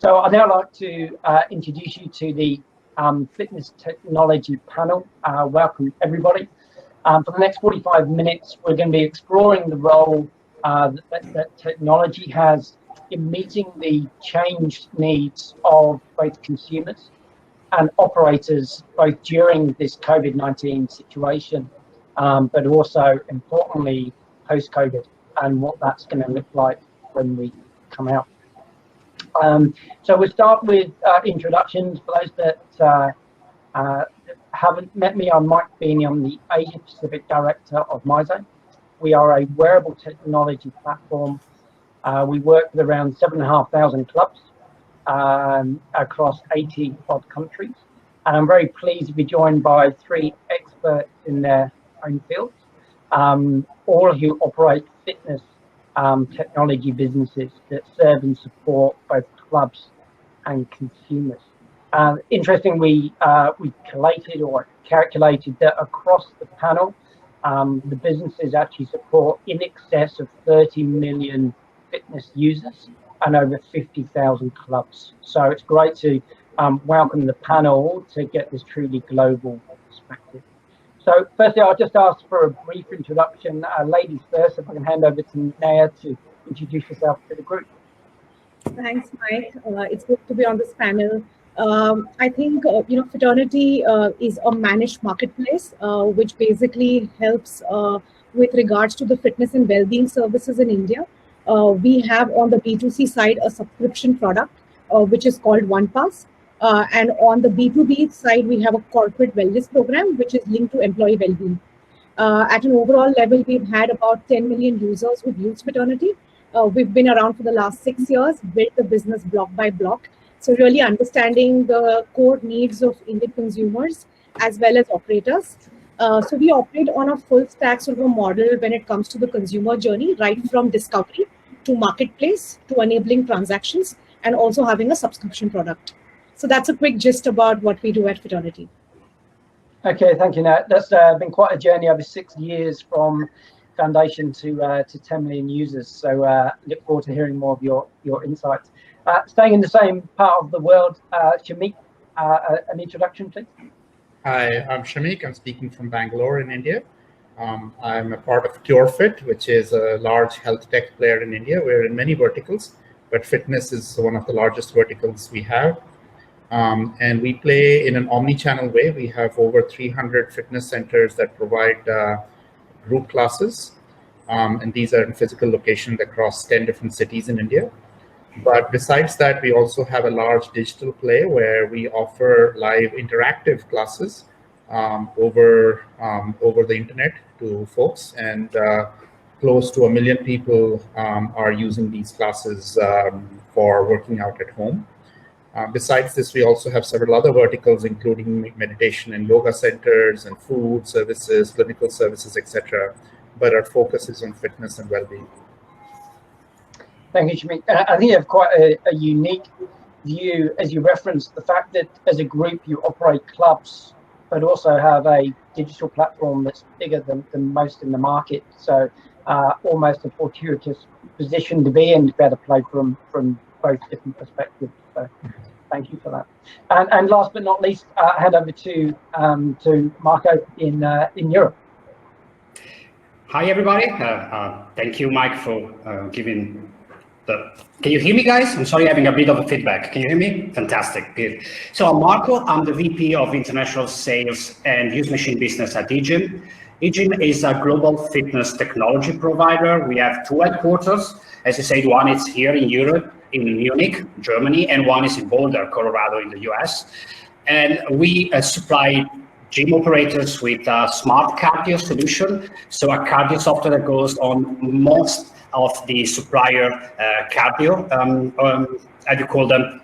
So I'd now like to introduce you to the fitness technology panel. Welcome everybody. For the next 45 minutes, we're going to be exploring the role that technology has in meeting the changed needs of both consumers and operators, both during this COVID-19 situation, but also importantly post-COVID, and what that's going to look like when we come out. So we'll start with introductions. For those that haven't met me, I'm Mike Beeney. I'm the Asia Pacific Director of Myzone. We are a wearable technology platform. We work with around 7,500 clubs across 80 odd countries. And I'm very pleased to be joined by 3 experts in their own fields, all who operate fitness technology businesses that serve and support both clubs and consumers. Interesting, we collated or calculated that across the panel, the businesses actually support in excess of 30 million fitness users and over 50,000 clubs. So it's great to welcome the panel to get this truly global perspective. So firstly, I'll just ask for a brief introduction. Ladies first, if I can hand over to Neha to introduce yourself to the group. Thanks, Mike. It's good to be on this panel. I think, Fitternity is a managed marketplace, which basically helps with regards to the fitness and well-being services in India. We have on the B2C side a subscription product, which is called OnePass. And on the B2B side, we have a corporate wellness program, which is linked to employee well-being. At an overall level, we've had about 10 million users who've used Fitternity. We've been around for the last 6 years, built the business block by block. So really understanding the core needs of Indian consumers as well as operators. So we operate on a full stack sort of a model when it comes to the consumer journey, right from discovery to marketplace to enabling transactions and also having a subscription product. So that's a quick gist about what we do at Fitternity. Okay, thank you, Nat. That's been quite a journey over 6 years from foundation to 10 million users. So look forward to hearing more of your insights. Staying in the same part of the world, Shamik, an introduction, please. Hi, I'm Shamik. I'm speaking from Bangalore in India. I'm a part of curefit, which is a large health tech player in India. We're in many verticals, but fitness is one of the largest verticals we have. And we play in an omni-channel way. We have over 300 fitness centers that provide group classes. And these are in physical locations across 10 different cities in India. But besides that, we also have a large digital play where we offer live interactive classes over the internet to folks. And close to 1 million people are using these classes for working out at home. Besides this, we also have several other verticals, including meditation and yoga centers and food services, clinical services, etc. But our focus is on fitness and well-being. Thank you, Shamik. I think you have quite a unique view, as you referenced, the fact that as a group you operate clubs, but also have a digital platform that's bigger than most in the market. So almost a fortuitous position to be in, to be able to play from both different perspectives. So thank you for that. And last but not least, hand over to Marco in Europe. Hi everybody. Thank you, Mike, for giving the. Can you hear me, guys? I'm sorry, having a bit of a feedback. Can you hear me? Fantastic, good. So I'm Marco. I'm the VP of International Sales and Use Machine Business at eGYM. eGYM is a global fitness technology provider. We have 2 headquarters. As you said, one is here in Europe, in Munich, Germany, and one is in Boulder, Colorado, in the US. And we supply gym operators with a smart cardio solution. So a cardio software that goes on most of the supplier cardio, how do you call them?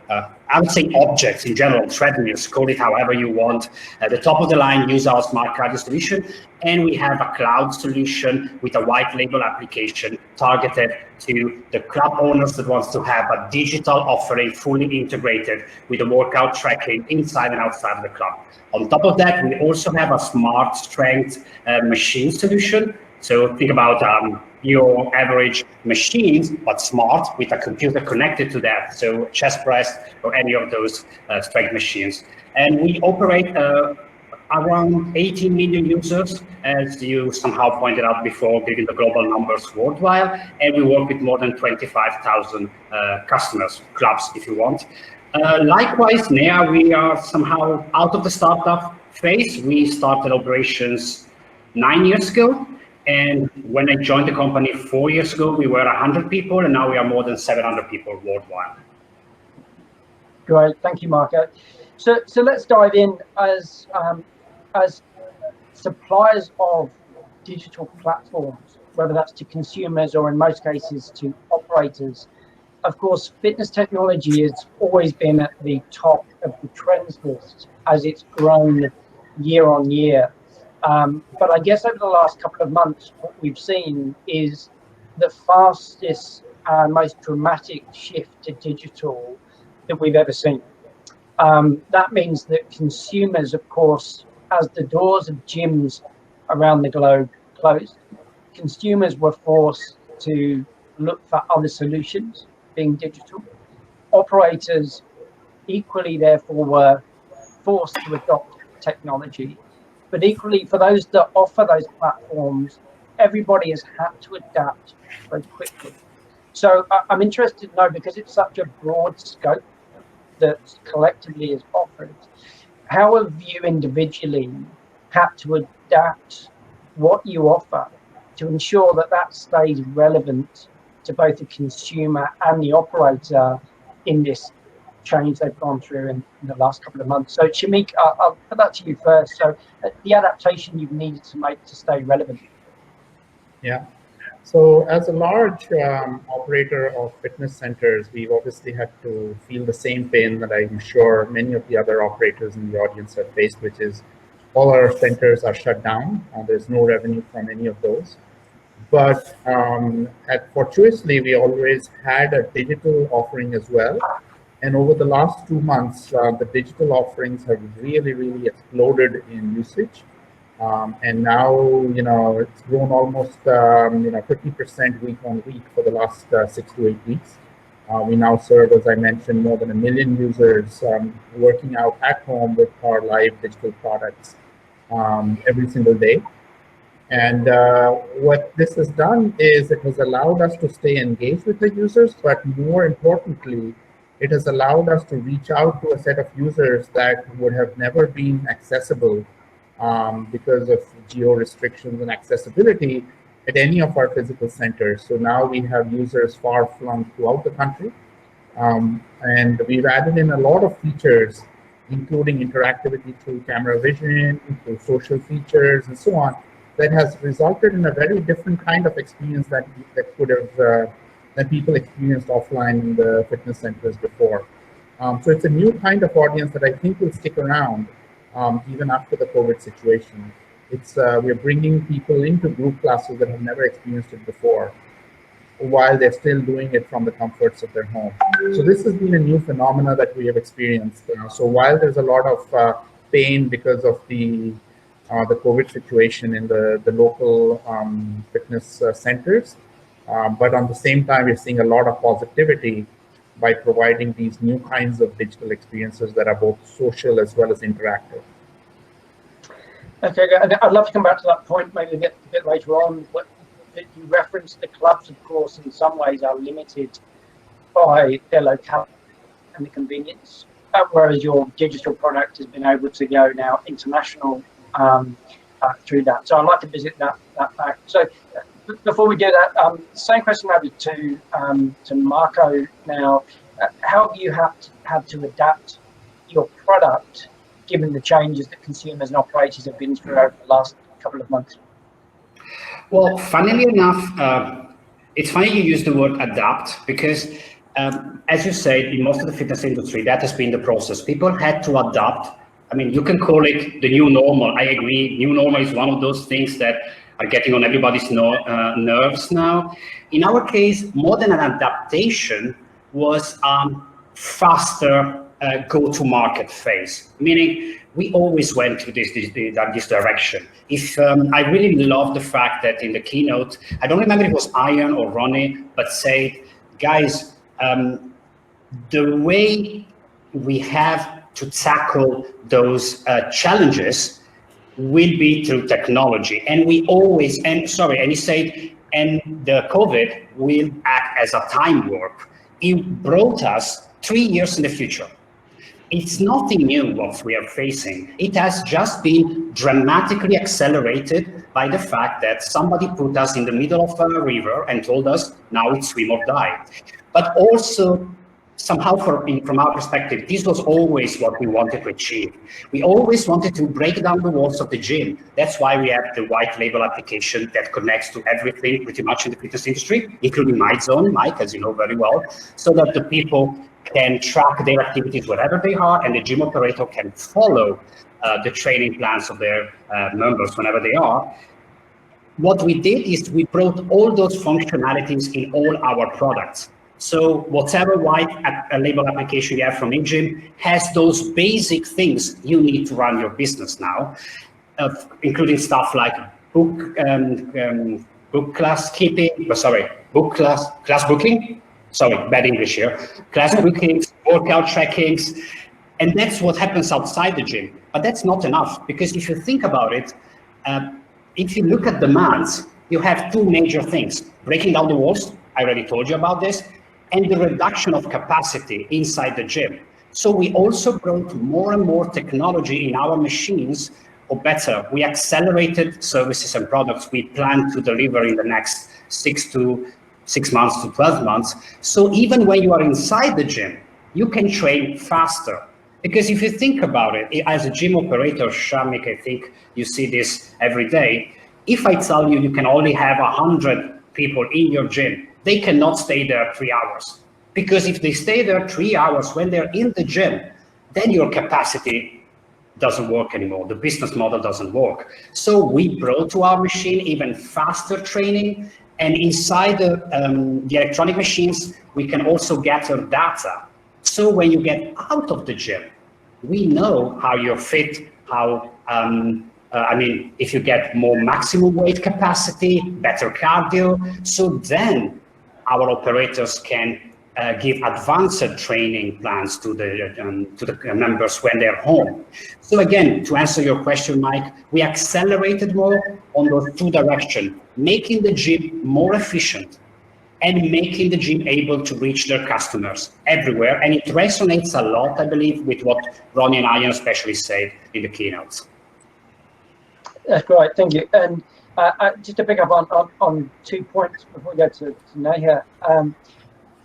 I would say objects in general, treadmills, call it however you want. At the top of the line, use our smart cardio solution. And we have a cloud solution with a white label application targeted to the club owners that wants to have a digital offering fully integrated with the workout tracking inside and outside of the club. On top of that, we also have a smart strength machine solution. So think about your average machines, but smart with a computer connected to that. So chest press or any of those strength machines. And we operate around 18 million users, as you somehow pointed out before, given the global numbers worldwide. And we work with more than 25,000 customers, clubs, if you want. Likewise, Neha, we are somehow out of the startup phase. We started operations 9 years ago. And when I joined the company 4 years ago, we were 100 people, and now we are more than 700 people worldwide. Great, thank you, Marco. So let's dive in as suppliers of digital platforms, whether that's to consumers or in most cases to operators. Of course, fitness technology has always been at the top of the trends list as it's grown year on year. But I guess over the last couple of months, what we've seen is the fastest and most dramatic shift to digital that we've ever seen. That means that consumers, of course, as the doors of gyms around the globe closed, consumers were forced to look for other solutions, being digital. Operators equally, therefore, were forced to adopt technology. But equally, for those that offer those platforms, everybody has had to adapt very quickly. So I'm interested to know, because it's such a broad scope that collectively is offered, how have you individually had to adapt what you offer to ensure that that stays relevant to both the consumer and the operator in this change they've gone through in the last couple of months? So Shamik, I'll put that to you first. So the adaptation you've needed to make to stay relevant. Yeah. So as a large operator of fitness centers, we've obviously had to feel the same pain that I'm sure many of the other operators in the audience have faced, which is all our centers are shut down. There's no revenue from any of those. But fortuitously, we always had a digital offering as well. And over the last 2 months, the digital offerings have really, really exploded in usage. And now, it's grown almost, 50% week on week for the last 6 to 8 weeks. We now serve, as I mentioned, more than 1 million users working out at home with our live digital products every single day. And what this has done is it has allowed us to stay engaged with the users, but more importantly, it has allowed us to reach out to a set of users that would have never been accessible because of geo restrictions and accessibility at any of our physical centers. So now we have users far flung throughout the country. And we've added in a lot of features, including interactivity through camera vision, through social features, and so on, that has resulted in a very different kind of experience that people experienced offline in the fitness centers before. So it's a new kind of audience that I think will stick around even after the COVID situation. We're bringing people into group classes that have never experienced it before, while they're still doing it from the comforts of their home. So this has been a new phenomena that we have experienced. So while there's a lot of pain because of the COVID situation in the local fitness centers, but on the same time, we're seeing a lot of positivity by providing these new kinds of digital experiences that are both social as well as interactive. Okay, I'd love to come back to that point maybe a bit later on. You referenced the clubs, of course, in some ways are limited by their locality and the convenience, whereas your digital product has been able to go now international through that. So I'd like to visit that fact. So before we do that, same question maybe to Marco now. How have you had to adapt your product given the changes that consumers and operators have been through over the last couple of months? Well, funnily enough, it's funny you use the word adapt, because as you said, in most of the fitness industry, that has been the process. People had to adapt. I mean, you can call it the new normal. I agree. New normal is one of those things that are getting on everybody's nerves now. In our case, more than an adaptation was faster go-to-market phase, meaning we always went to this direction. If I really love the fact that in the keynote, I don't remember if it was Ian or Ronnie, but said, guys, the way we have to tackle those challenges will be through technology. And we always, and he said, and the COVID will act as a time warp. It brought us 3 years in the future. It's nothing new what we are facing. It has just been dramatically accelerated by the fact that somebody put us in the middle of a river and told us now it's swim or die. But also somehow from our perspective, this was always what we wanted to achieve. We always wanted to break down the walls of the gym. That's why we have the white label application that connects to everything pretty much in the fitness industry, including Myzone, Mike, as you know very well, so that the people can track their activities wherever they are, and the gym operator can follow the training plans of their members whenever they are. What we did is we brought all those functionalities in all our products. So whatever white label application you have from eGYM has those basic things you need to run your business now, including stuff like class booking. Sorry, bad English here. Class bookings, workout trackings, and that's what happens outside the gym. But that's not enough, because if you think about it, if you look at demands, you have two major things: breaking down the walls, I already told you about this, and the reduction of capacity inside the gym. So we also brought more and more technology in our machines, or better, we accelerated services and products we plan to deliver in the next 6 months to 12 months. So even when you are inside the gym, you can train faster. Because if you think about it, as a gym operator, Shamik, I think you see this every day. If I tell you you can only have 100 people in your gym, they cannot stay there 3 hours. Because if they stay there 3 hours when they're in the gym, then your capacity doesn't work anymore. The business model doesn't work. So we brought to our machine even faster training. And inside the electronic machines, we can also gather data. So when you get out of the gym, we know how you're fit, how, if you get more maximum weight capacity, better cardio. So then our operators can give advanced training plans to the members when they're home. So again, to answer your question, Mike, we accelerated more on those two directions, making the gym more efficient and making the gym able to reach their customers everywhere. And it resonates a lot, I believe, with what Ronnie and Ian especially said in the keynotes. That's great, thank you. And just to pick up on 2 points before we go to Neha.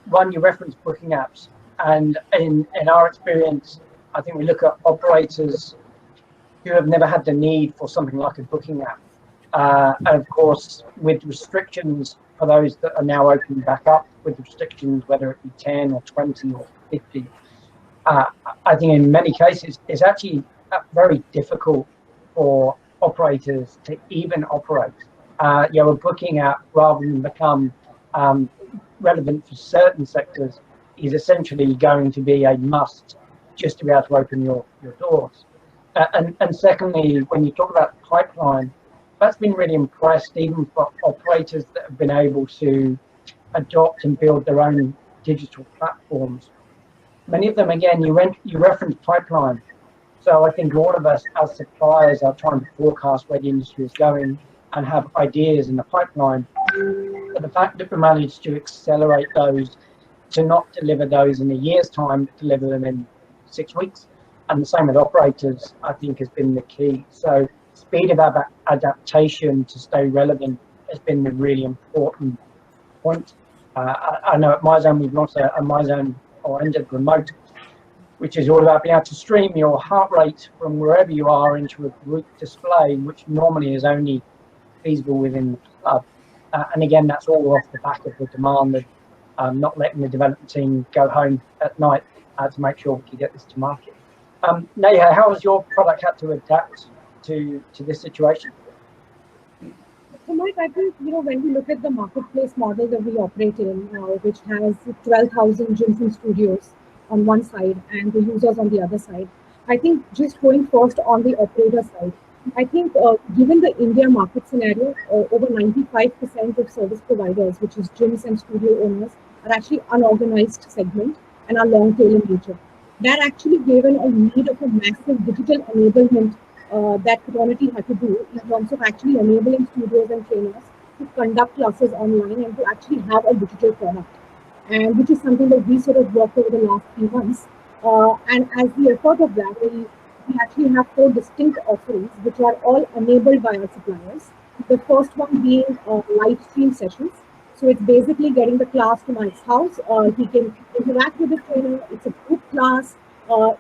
One, you referenced booking apps, and in our experience, I think we look at operators who have never had the need for something like a booking app. And of course, with restrictions for those that are now opening back up, with restrictions, whether it be 10 or 20 or 50, I think in many cases, it's actually very difficult for operators to even operate. A booking app, rather than become relevant for certain sectors, is essentially going to be a must just to be able to open your doors. And secondly, when you talk about pipeline, that's been really impressed, even for operators that have been able to adopt and build their own digital platforms. Many of them, again, you referenced pipeline. So I think all of us as suppliers are trying to forecast where the industry is going and have ideas in the pipeline. But the fact that we managed to accelerate those, to not deliver those in a year's time, but deliver them in 6 weeks, and the same with operators, I think has been the key. So speed of adaptation to stay relevant has been the really important point. I know at Myzone we've launched a Myzone oriented remote, which is all about being able to stream your heart rate from wherever you are into a group display, which normally is only feasible within the club. And again, that's all off the back of the demand of not letting the development team go home at night to make sure we can get this to market. Neha, how has your product had to adapt to this situation? So Mike, I think, when we look at the marketplace model that we operate in, which has 12,000 gyms and studios, on one side and the users on the other side. I think just going first on the operator side, I think given the India market scenario, over 95% of service providers, which is gyms and studio owners, are actually unorganized segment and are long tail in nature. That actually given a need of a massive digital enablement that Fitternity had to do in terms of actually enabling studios and trainers to conduct classes online and to actually have a digital product. And which is something that we sort of worked over the last few months. And as the effort of that, we actually have 4 distinct offerings, which are all enabled by our suppliers. The first one being live stream sessions. So it's basically getting the class to Mike's house. He can interact with the trainer. It's a group class.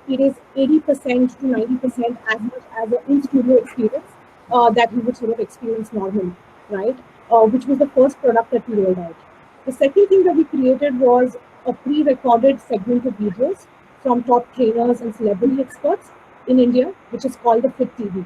It is 80% to 90% as much as an in-studio experience that he would sort of experience normally, right? Which was the first product that we rolled out. The second thing that we created was a pre-recorded segment of videos from top trainers and celebrity experts in India, which is called the Fit TV.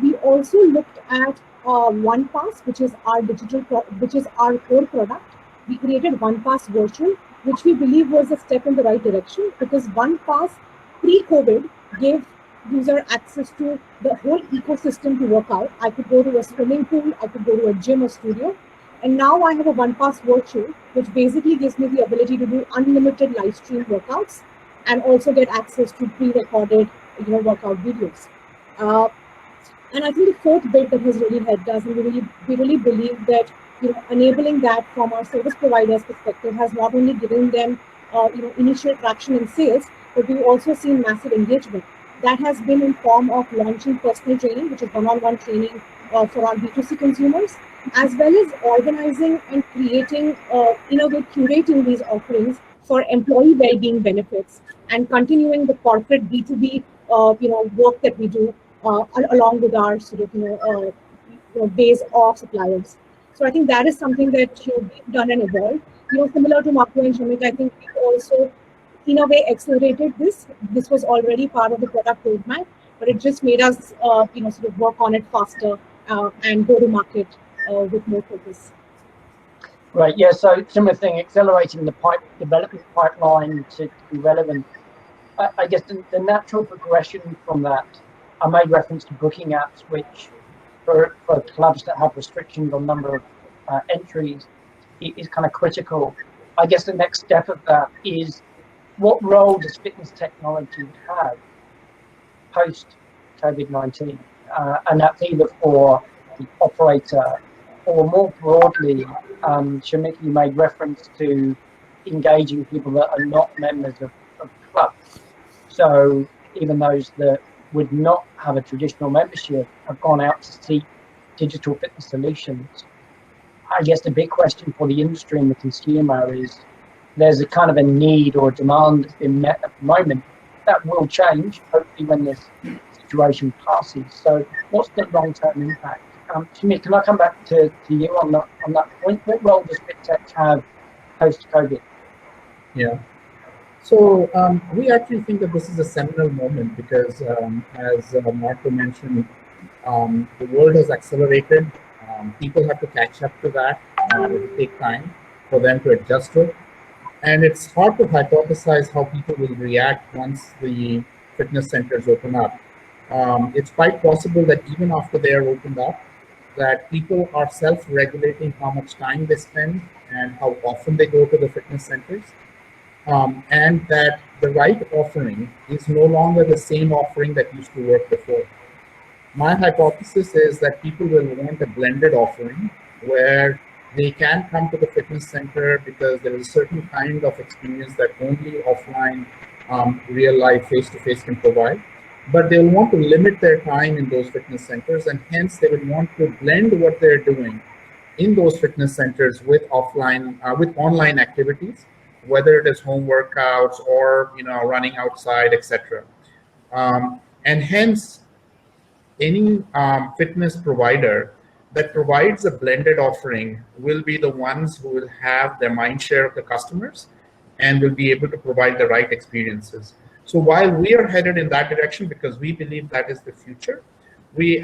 We also looked at OnePass, which is our which is our core product. We created OnePass Virtual, which we believe was a step in the right direction because OnePass pre-COVID gave user access to the whole ecosystem to work out. I could go to a swimming pool, I could go to a gym or studio. And now I have a OnePass Virtual, which basically gives me the ability to do unlimited live stream workouts and also get access to pre-recorded, workout videos. And I think the fourth bit that has really helped us, and we really believe that enabling that from our service providers' perspective has not only given them initial traction in sales, but we've also seen massive engagement. That has been in form of launching personal training, which is one-on-one training for our B2C consumers, as well as organizing and creating, curating these offerings for employee well-being benefits and continuing the corporate B2B, work that we do along with our sort of, base of suppliers. So I think that is something that we've done and evolved. Similar to Marco and Shamik, I think we also, in a way, accelerated this. This was already part of the product roadmap, but it just made us, sort of work on it faster and go to market with more focus. Right. Yeah. So similar thing, accelerating the development pipeline to be relevant. I guess the natural progression from that. I made reference to booking apps, which for clubs that have restrictions on number of entries is kind of critical. I guess the next step of that is what role does fitness technology have post COVID-19? And that's either for the operator or more broadly, Shamik, you made reference to engaging people that are not members of clubs. So even those that would not have a traditional membership have gone out to seek digital fitness solutions. I guess the big question for the industry and the consumer is there's a kind of a need or a demand that's been met at the moment that will change, hopefully when this situation passes. So what's the long-term impact? Shamik, can I come back to you on that point? What role does FitTech have post-COVID? Yeah. So we actually think that this is a seminal moment because, as Marco mentioned, the world has accelerated. People have to catch up to that. It will take time for them to adjust to it. And it's hard to hypothesize how people will react once the fitness centers open up. It's quite possible that even after they are opened up, that people are self-regulating how much time they spend and how often they go to the fitness centers. And that the right offering is no longer the same offering that used to work before. My hypothesis is that people will want a blended offering where they can come to the fitness center because there is a certain kind of experience that only offline, real life, face-to-face can provide. But they'll want to limit their time in those fitness centers, and hence they will want to blend what they're doing in those fitness centers with offline, with online activities, whether it is home workouts or running outside, etc. And hence, any fitness provider that provides a blended offering will be the ones who will have the mind share of the customers and will be able to provide the right experiences. So while we are headed in that direction because we believe that is the future,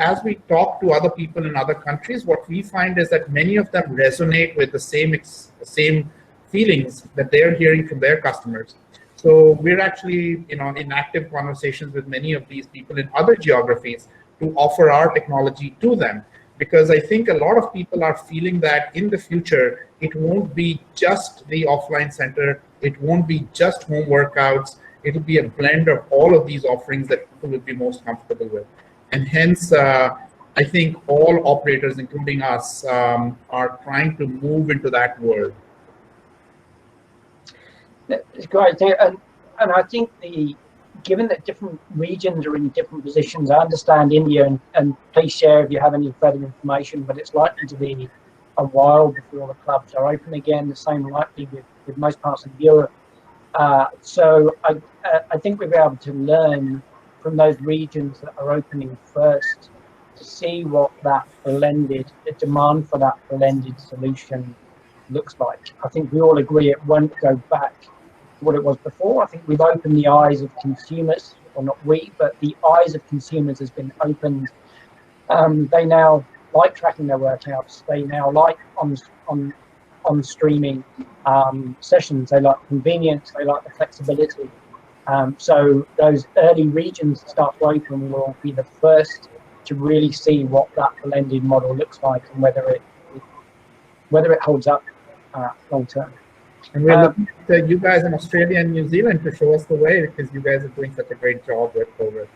as we talk to other people in other countries, what we find is that many of them resonate with the same feelings that they're hearing from their customers. So we're actually, in active conversations with many of these people in other geographies to offer our technology to them. Because I think a lot of people are feeling that in the future, it won't be just the offline center, it won't be just home workouts, it'll be a blend of all of these offerings that people will be most comfortable with. And hence, I think all operators, including us, are trying to move into that world. It's great. And I think given that different regions are in different positions, I understand India, and please share if you have any further information, but it's likely to be a while before the clubs are open again, the same likely with most parts of Europe. So I think we'll be able to learn from those regions that are opening first to see what the demand for that blended solution looks like. I think we all agree it won't go back to what it was before. I think we've opened the eyes of consumers, or not we, but the eyes of consumers has been opened. They now like tracking their workouts. They now like on streaming sessions. They like convenience. They like the flexibility. So those early regions that start to open will be the first to really see what that blended model looks like and whether it holds up long term. And we're looking at you guys in Australia and New Zealand to show us the way, because you guys are doing such a great job with COVID.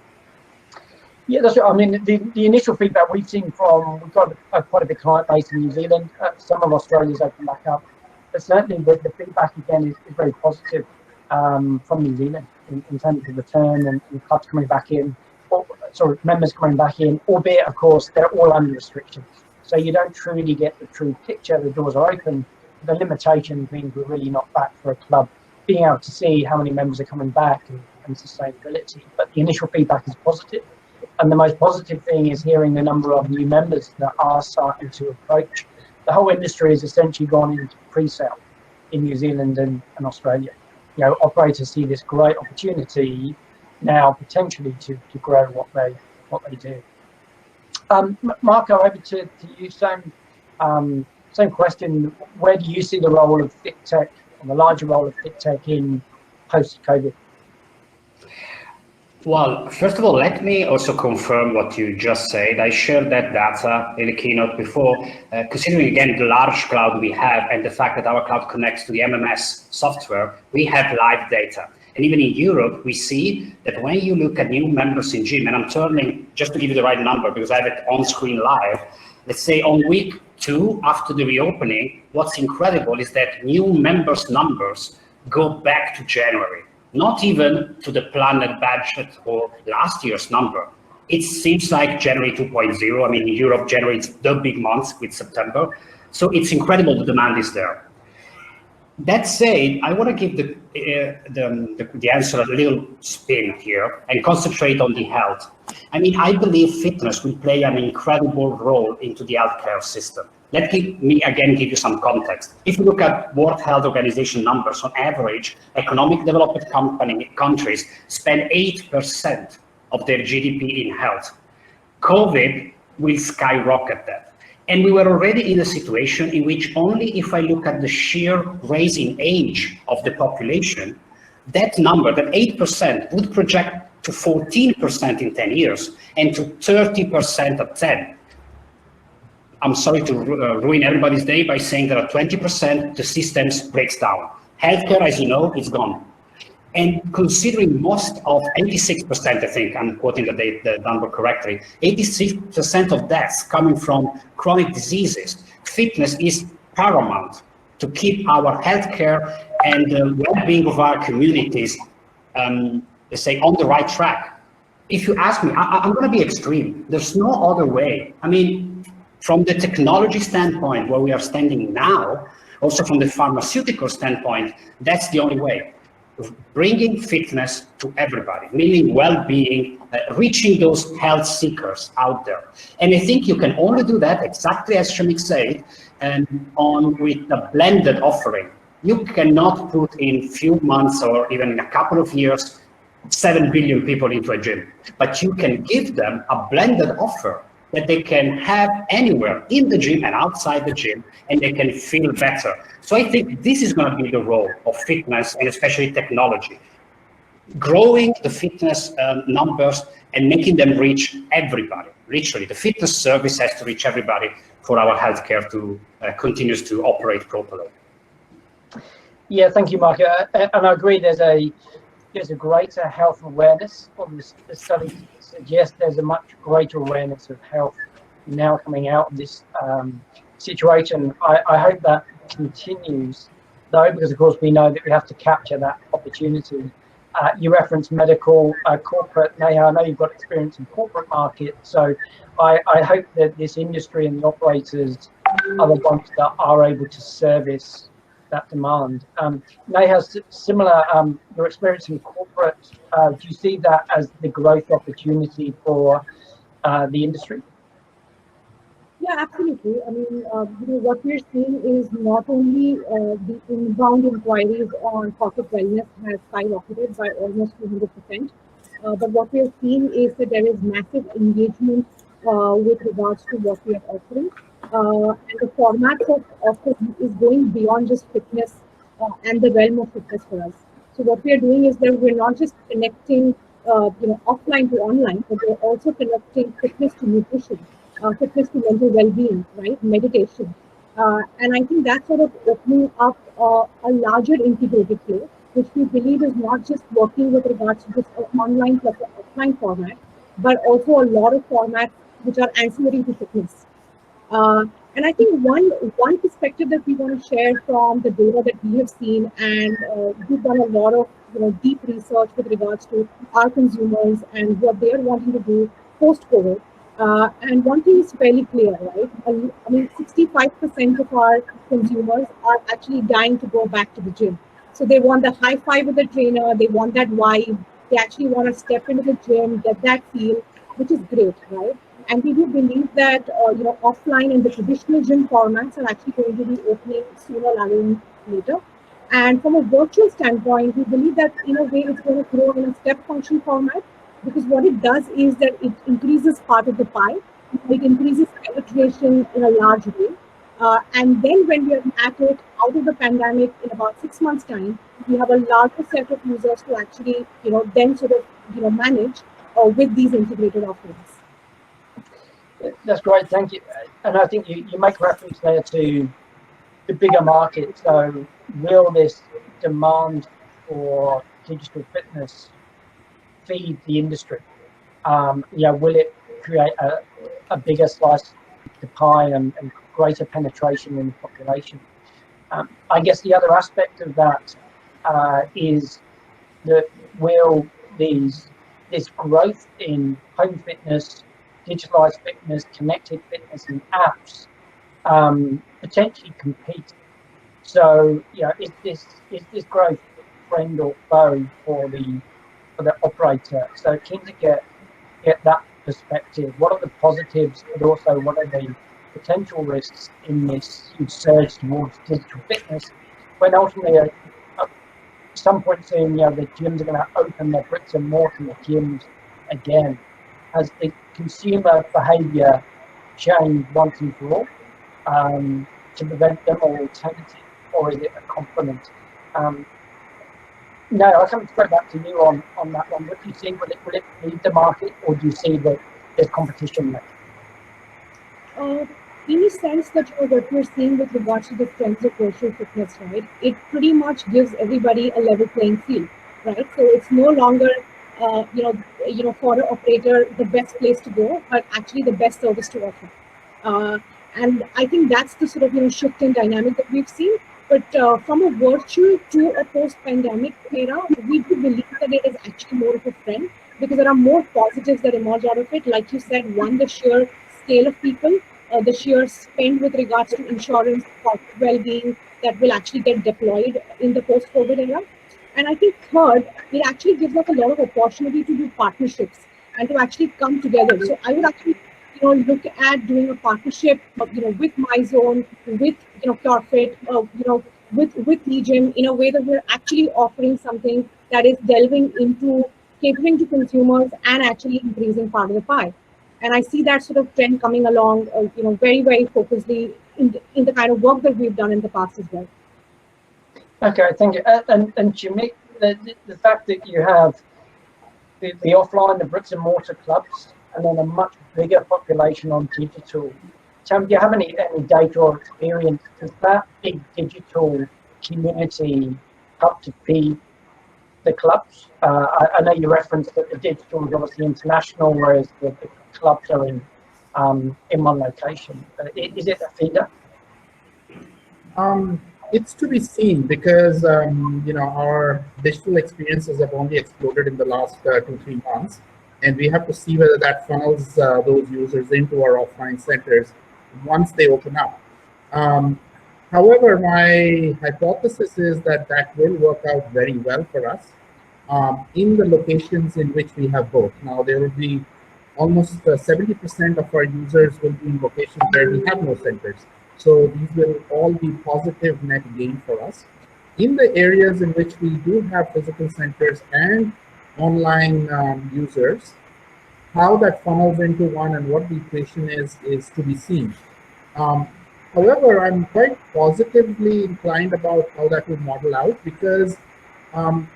Yeah, that's right. I mean, the initial feedback we've seen we've got quite a big client base in New Zealand. Some of Australia's opened back up, but certainly the feedback again is very positive from New Zealand in terms of return and clubs coming back in, members coming back in, albeit of course they're all under restrictions. So you don't truly get the true picture. The doors are open. The limitations means we're really not back for a club being able to see how many members are coming back and sustainability. But the initial feedback is positive. And the most positive thing is hearing the number of new members that are starting to approach. The whole industry has essentially gone into pre-sale in New Zealand and Australia. Operators see this great opportunity now potentially to grow what they do. Marco, over to you. Same question. Where do you see the role of fit tech, and the larger role of fit tech in post-COVID? Well, first of all, let me also confirm what you just said. I shared that data in the keynote before, considering again the large cloud we have and the fact that our cloud connects to the MMS software, we have live data. And even in Europe, we see that when you look at new members in gym, and I'm turning, just to give you the right number, because I have it on screen live, let's say on week 2 after the reopening, what's incredible is that new members numbers go back to January. Not even to the planned budget or last year's number. It seems like January 2.0. I mean, in Europe, January is the big month with September. So it's incredible the demand is there. That said, I want to give the answer a little spin here and concentrate on the health. I mean, I believe fitness will play an incredible role into the healthcare system. Let me again give you some context. If you look at World Health Organization numbers, on average, economic developed countries spend 8% of their GDP in health. COVID will skyrocket that. And we were already in a situation in which only if I look at the sheer raise in age of the population, that number, that 8%, would project to 14% in 10 years and to 30% at 10. I'm sorry to ruin everybody's day by saying that at 20%, the systems breaks down. Healthcare, as you know, is gone. And considering most of 86%, I think I'm quoting the number correctly, 86% of deaths coming from chronic diseases, fitness is paramount to keep our healthcare and the well-being of our communities, let's say, on the right track. If you ask me, I'm going to be extreme. There's no other way. I mean, from the technology standpoint, where we are standing now, also from the pharmaceutical standpoint, that's the only way. Bringing fitness to everybody, meaning well-being, reaching those health seekers out there. And I think you can only do that, exactly as Shamik said, with a blended offering. You cannot put in few months or even in a couple of years 7 billion people into a gym, but you can give them a blended offer that they can have anywhere in the gym and outside the gym, and they can feel better. So I think this is going to be the role of fitness and especially technology. growing the fitness numbers and making them reach everybody. Literally, the fitness service has to reach everybody for our healthcare to continues to operate properly. Yeah, thank you, Mark. And I agree. There's a greater health awareness. The study suggests there's a much greater awareness of health now coming out of this situation. I hope that continues, though, because of course we know that we have to capture that opportunity. You referenced medical, corporate. Neha, I know you've got experience in corporate market, so I hope that this industry and the operators are the ones that are able to service that demand. Neha, similar, your experience in corporate, do you see that as the growth opportunity for the industry? Yeah, absolutely. I mean, what we're seeing is not only the inbound inquiries on corporate wellness has skyrocketed by almost 200%, but what we're seeing is that there is massive engagement with regards to what we are offering. And the format of offering is going beyond just fitness and the realm of fitness for us. So what we are doing is that we're not just connecting, offline to online, but we're also connecting fitness to nutrition. Fitness to mental well-being, right? Meditation. And I think that's sort of opening up a larger integrated play, which we believe is not just working with regards to just an online plus an offline format, but also a lot of formats which are ancillary to fitness. And I think one perspective that we want to share from the data that we have seen, and we've done a lot of deep research with regards to our consumers and what they are wanting to do post-COVID. And one thing is fairly clear, right? I mean, 65% of our consumers are actually dying to go back to the gym. So they want the high five with the trainer, they want that vibe, they actually want to step into the gym, get that feel, which is great, right? And we do believe that offline and the traditional gym formats are actually going to be opening sooner rather than later. And from a virtual standpoint, we believe that in a way it's going to grow in a step function format, because what it does is that it increases part of the pie, it increases penetration in a large way. And then when we are at it out of the pandemic in about 6 months' time, we have a larger set of users to actually, then sort of, manage with these integrated offerings. That's great, thank you. And I think you make reference there to the bigger market. So will this demand for digital fitness feed the industry? Will it create a bigger slice of the pie and greater penetration in the population? I guess the other aspect of that is that will this growth in home fitness, digitalized fitness, connected fitness, and apps potentially compete? So, is this growth friend or foe for the operator? So keen to get that perspective. What are the positives, but also what are the potential risks in this huge surge towards digital fitness, when ultimately at some point soon, the gyms are going to open their bricks and mortar gyms again? Has the consumer behaviour changed once and for all to prevent them, or alternative, or is it a complement? No, I'll come straight back to you on that one. What do you see? Will it lead the market, or do you see that there's competition there? In the sense that what we're seeing with regards to the trends of virtual fitness, right? It pretty much gives everybody a level playing field, right? So it's no longer, for an operator the best place to go, but actually the best service to offer. And I think that's the sort of shift in dynamic that we've seen. But from a virtual to a post-pandemic era, we do believe that it is actually more of a trend, because there are more positives that emerge out of it. Like you said, one, the sheer scale of people, the sheer spend with regards to insurance, corporate well-being that will actually get deployed in the post-COVID era. And I think third, it actually gives us a lot of opportunity to do partnerships and to actually come together. So I would actually look at doing a partnership, with Myzone, with curefit, with eGYM, in a way that we're actually offering something that is delving into catering to consumers and actually increasing part of the pie. And I see that sort of trend coming along, very, very focusedly in the kind of work that we've done in the past as well. Okay, thank you. And Shamik, the fact that you have the offline, the bricks and mortar clubs, and then a much bigger population on digital. Do you have any data or experience? Does that big digital community help to feed the clubs? I know you referenced that the digital is obviously international, whereas the clubs are in one location. Is it a feeder? It's to be seen because our digital experiences have only exploded in the last 2-3 months, and we have to see whether that funnels those users into our offline centers once they open up. However, my hypothesis is that that will work out very well for us in the locations in which we have both. Now, there will be almost 70% of our users will be in locations where we have no centers. So these will all be positive net gain for us. In the areas in which we do have physical centers and online users, how that funnels into one and what the equation is to be seen. However, I'm quite positively inclined about how that will model out because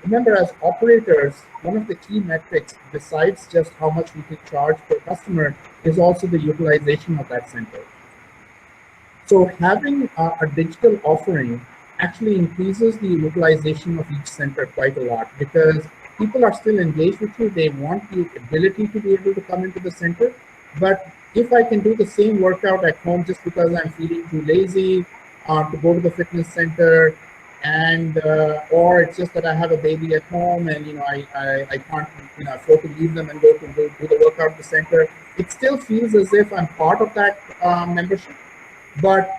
remember, as operators, one of the key metrics besides just how much we can charge per customer is also the utilization of that center. So having a digital offering actually increases the utilization of each center quite a lot because people are still engaged with you. They want the ability to be able to come into the center. But if I can do the same workout at home just because I'm feeling too lazy to go to the fitness center, and or it's just that I have a baby at home and I can't afford to leave them and go to do the workout at the center, it still feels as if I'm part of that membership. But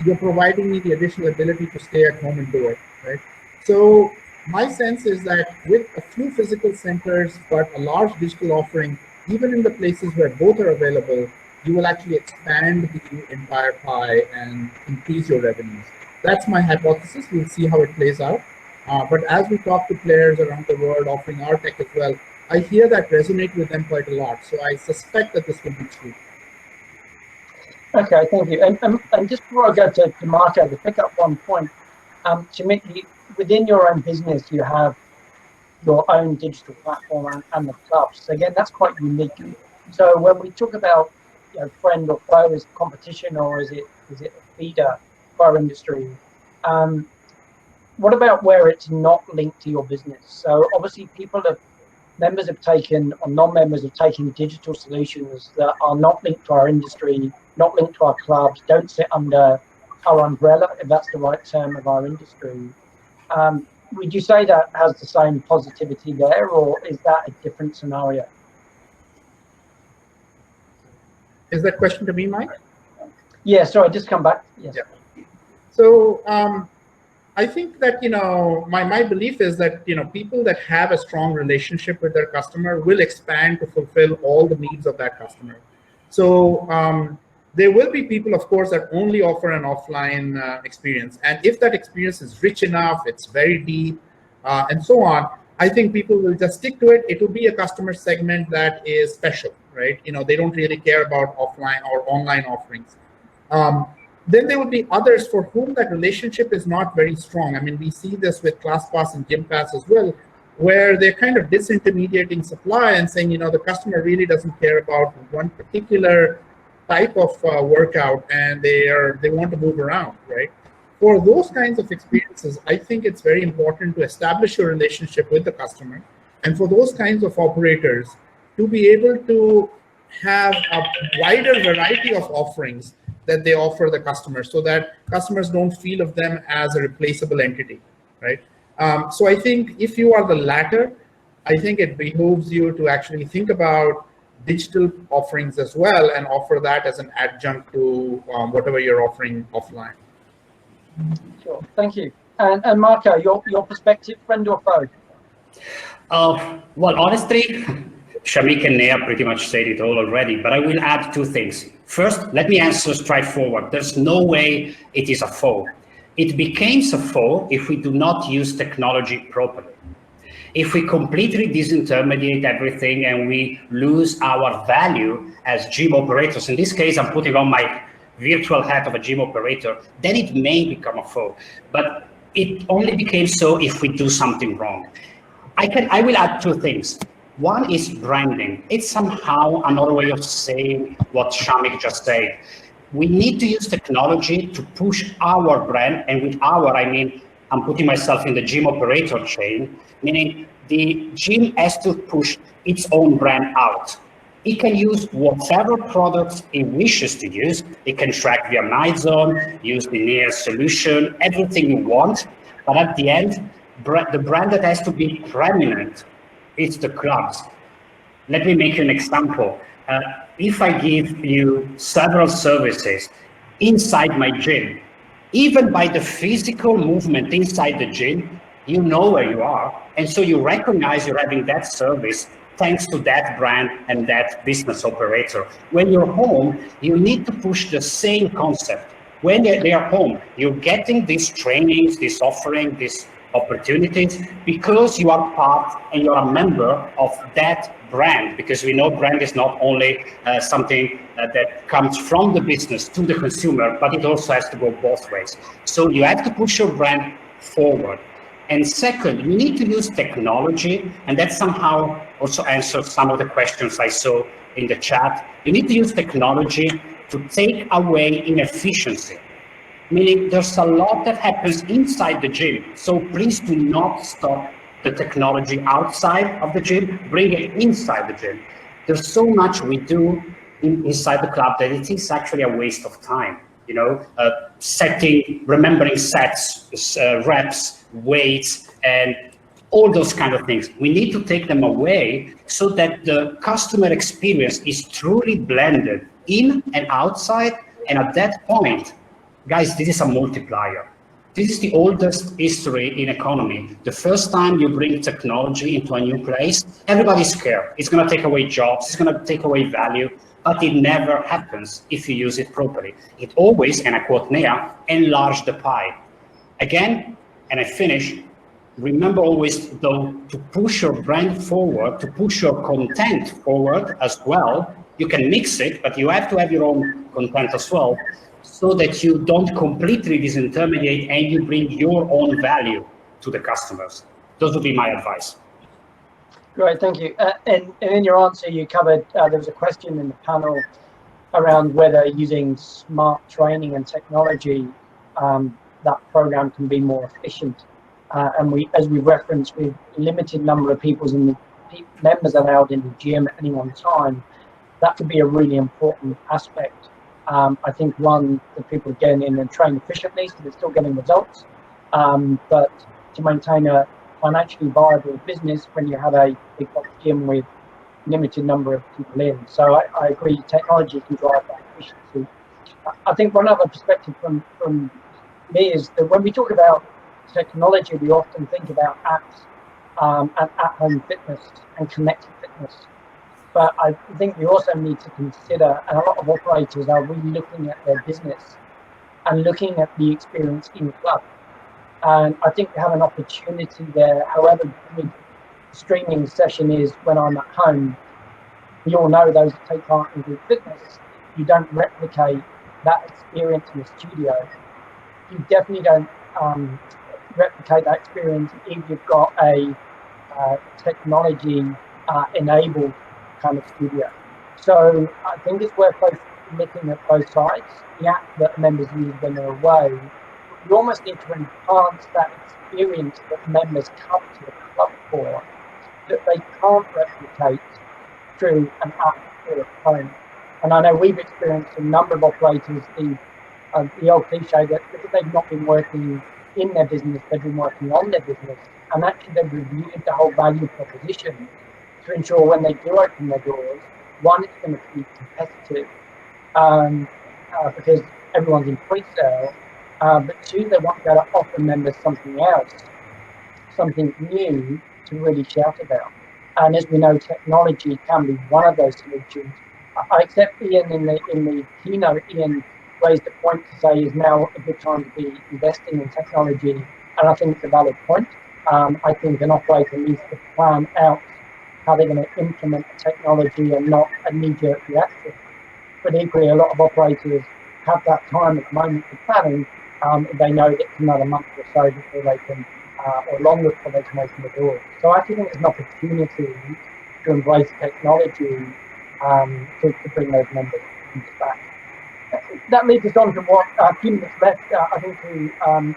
you're providing me the additional ability to stay at home and do it, right? So my sense is that with a few physical centers, but a large digital offering, even in the places where both are available, you will actually expand the entire pie and increase your revenues. That's my hypothesis. We'll see how it plays out. But as we talk to players around the world offering our tech as well, I hear that resonate with them quite a lot. So I suspect that this will be true. Okay, thank you. And just before I go to Marco, to pick up one point, Shamik, within your own business, you have your own digital platform and the clubs. So again, that's quite unique. So when we talk about friend or foe as competition, or is it a feeder for our industry? What about where it's not linked to your business? So obviously members have taken, or non-members have taken digital solutions that are not linked to our industry, not linked to our clubs, don't sit under our umbrella, if that's the right term of our industry. Would you say that has the same positivity there, or is that a different scenario? Is that question to me, Mike? Yeah, sorry, just come back. Yes. Yeah. So I think that my belief is that people that have a strong relationship with their customer will expand to fulfill all the needs of that customer. So there will be people, of course, that only offer an offline experience, and if that experience is rich enough, it's very deep, and so on, I think people will just stick to it. It will be a customer segment that is special, right? They don't really care about offline or online offerings. Then there will be others for whom that relationship is not very strong. I mean, we see this with ClassPass and GymPass as well, where they're kind of disintermediating supply and saying, the customer really doesn't care about one particular type of workout, and they want to move around, right? For those kinds of experiences, I think it's very important to establish a relationship with the customer, and for those kinds of operators to be able to have a wider variety of offerings that they offer the customer, so that customers don't feel of them as a replaceable entity, right? So I think if you are the latter, I think it behooves you to actually think about digital offerings as well and offer that as an adjunct to whatever you're offering offline. Sure, thank you. And Marco, your perspective, friend or foe? Well, honestly, Shamik and Neha pretty much said it all already, but I will add two things. First, let me answer straightforward. There's no way it is a foe. It becomes a foe if we do not use technology properly. If we completely disintermediate everything and we lose our value as gym operators, in this case, I'm putting on my virtual hat of a gym operator, then it may become a foe. But it only became so if we do something wrong. I will add two things. One is branding. It's somehow another way of saying what Shamik just said. We need to use technology to push our brand, and with our, I mean, I'm putting myself in the gym operator chain, meaning the gym has to push its own brand out. It can use whatever products it wishes to use. It can track via Myzone, use the Neha solution, everything you want. But at the end, the brand that has to be prominent is the clubs. Let me make you an example. If I give you several services inside my gym, even by the physical movement inside the gym, you know where you are. And so you recognize you're having that service thanks to that brand and that business operator. When you're home, you need to push the same concept. When they are home, you're getting these trainings, this offering, these opportunities because you are part and you're a member of that brand, because we know brand is not only something that comes from the business to the consumer, but it also has to go both ways. So you have to push your brand forward. And second, you need to use technology, and that somehow also answers some of the questions I saw in the chat. You need to use technology to take away inefficiency. Meaning there's a lot that happens inside the gym. So please do not stop the technology outside of the gym, bring it inside the gym. There's so much we do inside the club that it is actually a waste of time. You know, remembering sets, reps, weights, and all those kind of things. We need to take them away so that the customer experience is truly blended in and outside. And at that point, guys, this is a multiplier. This is the oldest history in economy. The first time you bring technology into a new place, everybody's scared. It's going to take away jobs. It's going to take away value. But it never happens if you use it properly. It always, and I quote Neha, enlarge the pie. Again, and I finish, remember always, though, to push your brand forward, to push your content forward as well. You can mix it, but you have to have your own content as well, so that you don't completely disintermediate and you bring your own value to the customers. Those would be my advice. Great, thank you. And in your answer, you covered, there was a question in the panel around whether using smart training and technology, that program can be more efficient. And as we referenced, with limited number of members allowed in the gym at any one time, that could be a really important aspect. I think one, that people are getting in and train efficiently, so they're still getting results, but to maintain a financially viable business when you have a big box gym with limited number of people in. So I agree, technology can drive that efficiency. I think one other perspective from me is that when we talk about technology, we often think about apps and at-home fitness and connected fitness. But I think we also need to consider, and a lot of operators are really looking at their business and looking at the experience in the club. And I think we have an opportunity there, however big the streaming session is when I'm at home. We all know those that take part in group fitness, you don't replicate that experience in the studio. You definitely don't replicate that experience if you've got a technology enabled kind of studio. So I think it's worth both looking at both sides. The app that members use when they're away, you almost need to enhance that experience that members come to the club for, that they can't replicate through an app or a phone. And I know we've experienced a number of operators, the old cliche that because they've not been working in their business, they've been working on their business, and actually they've reviewed the whole value proposition to ensure when they do open their doors, one, it's going to be competitive because everyone's in pre-sale, but two, they want to be able to offer members something else, something new to really shout about. And as we know, technology can be one of those solutions. I accept Ian in the keynote. Ian raised a point to say is now a good time to be investing in technology, and I think it's a valid point. I think an operator needs to plan out how they're going to implement the technology and not a knee-jerk reaction. But equally, a lot of operators have that time at the moment for planning, They know that it's another month or so before they can, or longer before they can open the door. So I think it's an opportunity to embrace technology to bring those members back. That leads us on to what a few minutes left. I think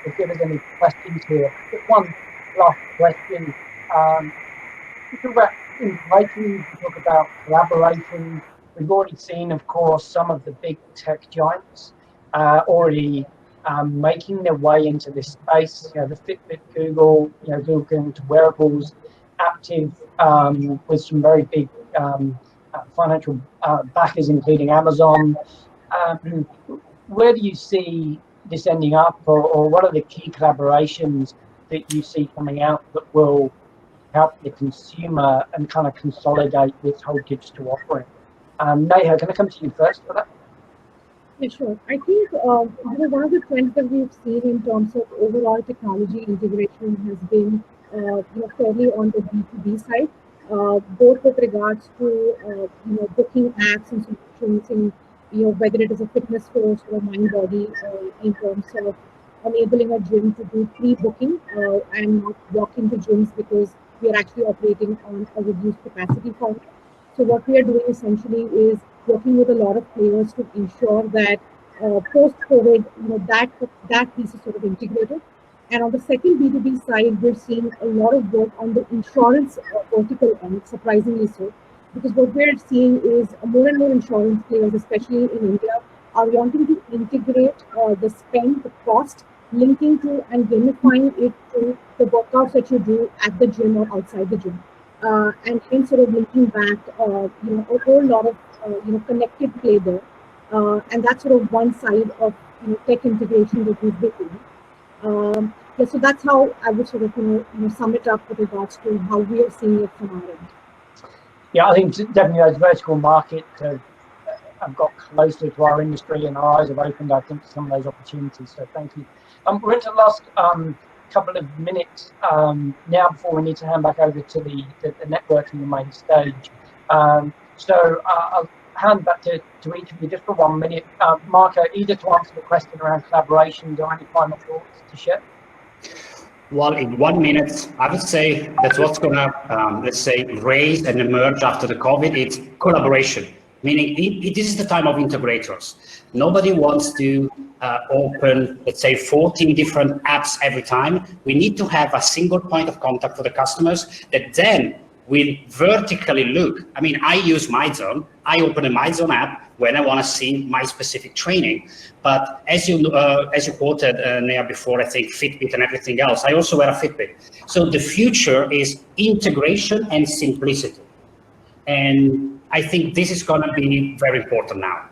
if there's any questions here. Just one last question. We talk about inviting, we talk about collaboration. We've already seen, of course, some of the big tech giants already making their way into this space. You know, the Fitbit, Google, Google going to wearables, active with some very big financial backers, including Amazon. Where do you see this ending up, or what are the key collaborations that you see coming out that will help the consumer and kind of consolidate this whole digital offering? Neha, can I come to you first for that? Yeah, sure. I think one of the trends that we've seen in terms of overall technology integration has been fairly on the B2B side, both with regards to booking apps and solutions in whether it is a fitness course or a mind body, in terms of enabling a gym to do pre-booking and not walk into gyms because we are actually operating on a reduced capacity format. So what we are doing essentially is working with a lot of players to ensure that post-COVID, that piece is sort of integrated. And on the second B2B side, we're seeing a lot of work on the insurance vertical end, surprisingly so, because what we're seeing is more and more insurance players, especially in India, are wanting to integrate the spend, the cost, linking to and gamifying it to the workouts that you do at the gym or outside the gym. And hence sort of linking back, a whole lot of connected play there, and that's sort of one side of tech integration that we've been doing. Yeah, so that's how I would sort of sum it up with regards to how we are seeing it from our end. Yeah, I think definitely those vertical markets have got closer to our industry, and our eyes have opened, I think, to some of those opportunities. So thank you. We're into the last couple of minutes now before we need to hand back over to the networking, the main stage. So I'll hand back to each of you just for 1 minute. Marco, either to answer the question around collaborations or any final thoughts to share? Well, in 1 minute, I would say that's what's going to, let's say, raise and emerge after the COVID. It's collaboration, meaning this is the time of integrators. Nobody wants to open, let's say, 14 different apps every time. We need to have a single point of contact for the customers that then will vertically look. I mean, I use Myzone. I open a Myzone app when I want to see my specific training. But as you quoted, Neha, before, I think Fitbit and everything else, I also wear a Fitbit. So the future is integration and simplicity. And I think this is going to be very important now.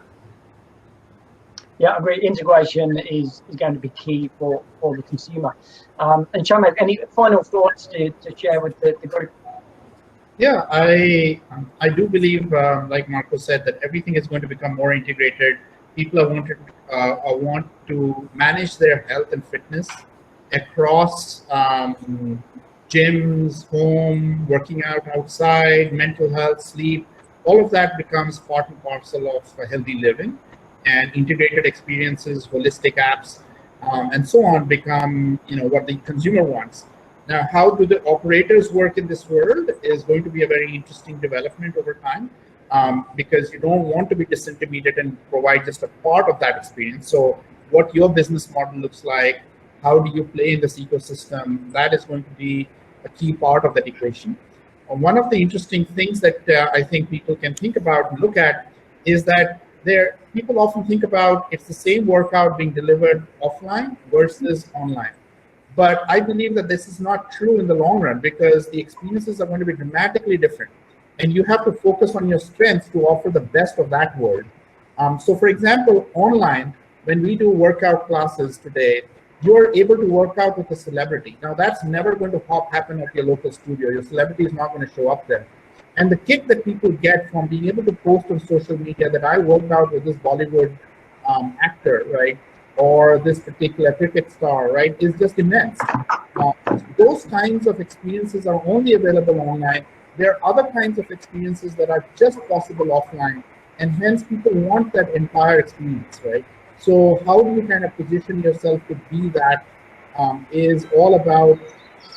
Yeah, I agree. Integration is going to be key for the consumer. And Shamik, any final thoughts to share with the group? Yeah, I do believe, like Marco said, that everything is going to become more integrated. People want to manage their health and fitness across gyms, home, working out outside, mental health, sleep. All of that becomes part and parcel of healthy living, and integrated experiences, holistic apps, and so on become what the consumer wants. Now, how do the operators work in this world is going to be a very interesting development over time, because you don't want to be disintermediate and provide just a part of that experience. So what your business model looks like, how do you play in this ecosystem, that is going to be a key part of that equation. One of the interesting things that I think people can think about and look at is that people often think about it's the same workout being delivered offline versus online. But I believe that this is not true in the long run, because the experiences are going to be dramatically different. And you have to focus on your strengths to offer the best of that world. So for example, online, when we do workout classes today, you're able to work out with a celebrity. Now that's never going to happen at your local studio. Your celebrity is not going to show up there. And the kick that people get from being able to post on social media that I worked out with this Bollywood actor, right? Or this particular cricket star, right, is just immense. Those kinds of experiences are only available online. There are other kinds of experiences that are just possible offline, and hence people want that entire experience, right? So how do you kind of position yourself to be that is all about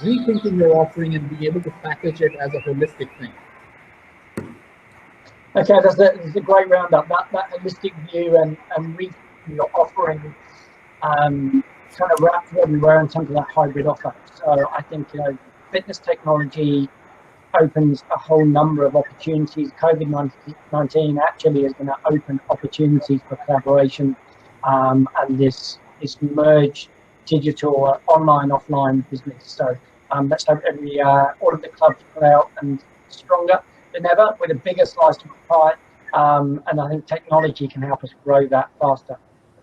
rethinking your offering and being able to package it as a holistic thing? Okay, that's a great roundup. That holistic view and your offering kind of wraps everywhere in terms of that hybrid offer. So I think fitness technology opens a whole number of opportunities. COVID-19 actually is going to open opportunities for collaboration and this merged digital online offline business. So let's hope all of the clubs play out and stronger than ever with a bigger slice of the pie. And I think technology can help us grow that faster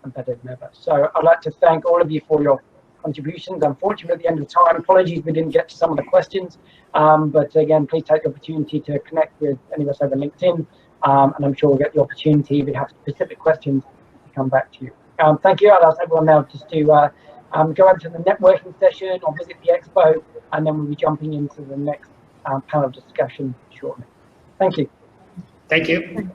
and better than ever. So I'd like to thank all of you for your contributions. Unfortunately, at the end of time, apologies we didn't get to some of the questions. But again, please take the opportunity to connect with any of us over LinkedIn. And I'm sure we'll get the opportunity if you have specific questions to come back to you. Thank you. I'll ask everyone now just to go over to the networking session or visit the expo, and then we'll be jumping into the next panel discussion shortly. Thank you. Thank you.